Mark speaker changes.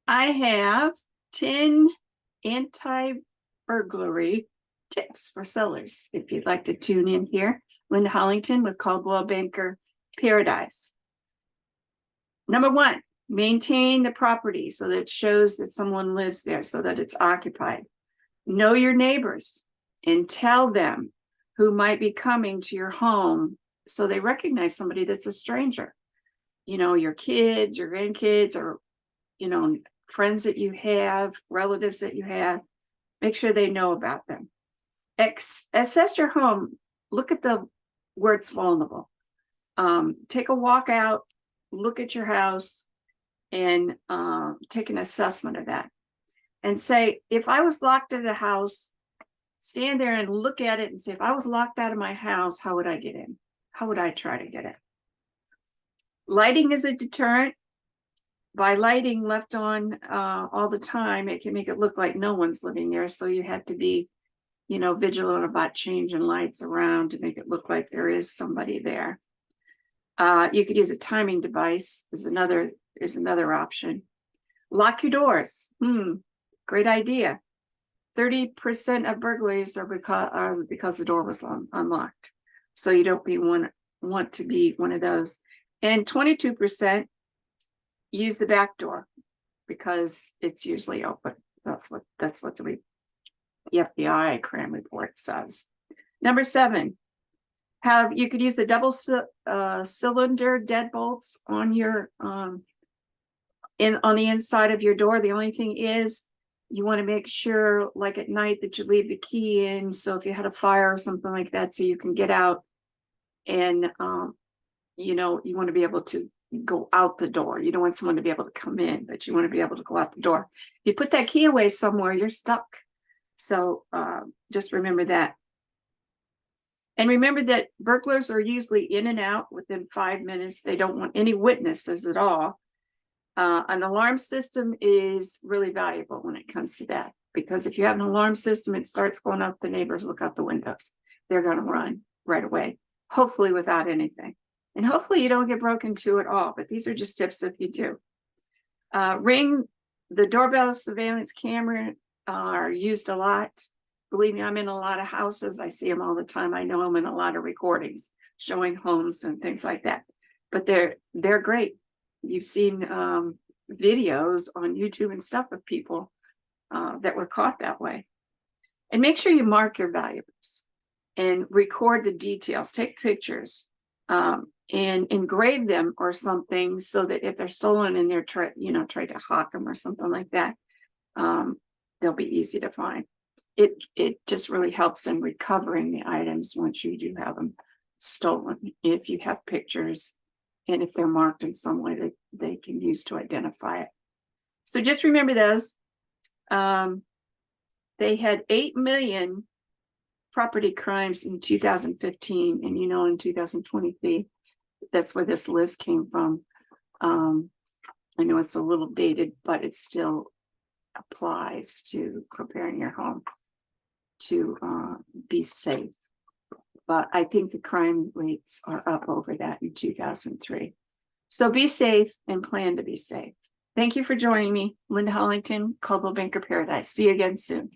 Speaker 1: I have 10 anti-burglary tips for sellers. If you'd like to tune in here, Linda Hollington with Coldwell Banker Paradise. Number one, maintain the property so that it shows that someone lives there, so that it's occupied. Know your neighbors and tell them who might be coming to your home so they recognize somebody that's a stranger. You know, your kids, your grandkids, or, you know, friends that you have, relatives that you have. Make sure they know about them. Assess your home. Look at where it's vulnerable. Take a walk out, look at your house, and take an assessment of that. And say, if I was locked in the house, stand there and look at it and say, if I was locked out of my house, how would I get in? How would I try to get in? Lighting is a deterrent. By lighting left on all the time, it can make it look like no one's living there. So you have to be, you know, vigilant about changing lights around to make it look like there is somebody there. You could use a timing device is another option. Lock your doors. Great idea. 30% of burglaries are because the door was unlocked. So you don't want to be one of those. And 22% use the back door because it's usually open. That's what the FBI crime report says. Number 7, you could use the double cylinder deadbolts on your on the inside of your door. The only thing is you want to make sure, like at night, that you leave the key in. So if you had a fire or something like that, so you can get out, and you know, you want to be able to go out the door. You don't want someone to be able to come in, but you want to be able to go out the door. If you put that key away somewhere, you're stuck. So just remember that. And remember that burglars are usually in and out within 5 minutes. They don't want any witnesses at all. An alarm system is really valuable when it comes to that, because if you have an alarm system, it starts going off, the neighbors look out the windows. They're going to run right away, hopefully without anything. And hopefully you don't get broken into at all, but these are just tips if you do. Ring the doorbell, surveillance camera are used a lot. Believe me, I'm in a lot of houses. I see them all the time. I know I'm in a lot of recordings showing homes and things like that. But they're great. You've seen videos on YouTube and stuff of people that were caught that way. And make sure you mark your valuables and record the details. Take pictures and engrave them or something, so that if they're stolen and they're trying to hawk them or something like that, they'll be easy to find. It just really helps in recovering the items once you do have them stolen, if you have pictures and if they're marked in some way that they can use to identify it. So just remember those. They had 8 million property crimes in 2015, and you know, in 2023, that's where this list came from. I know it's a little dated, but it still applies to preparing your home to be safe. But I think the crime rates are up over that in 2003. So be safe and plan to be safe. Thank you for joining me. Linda Hollington, Coldwell Banker Paradise. See you again soon.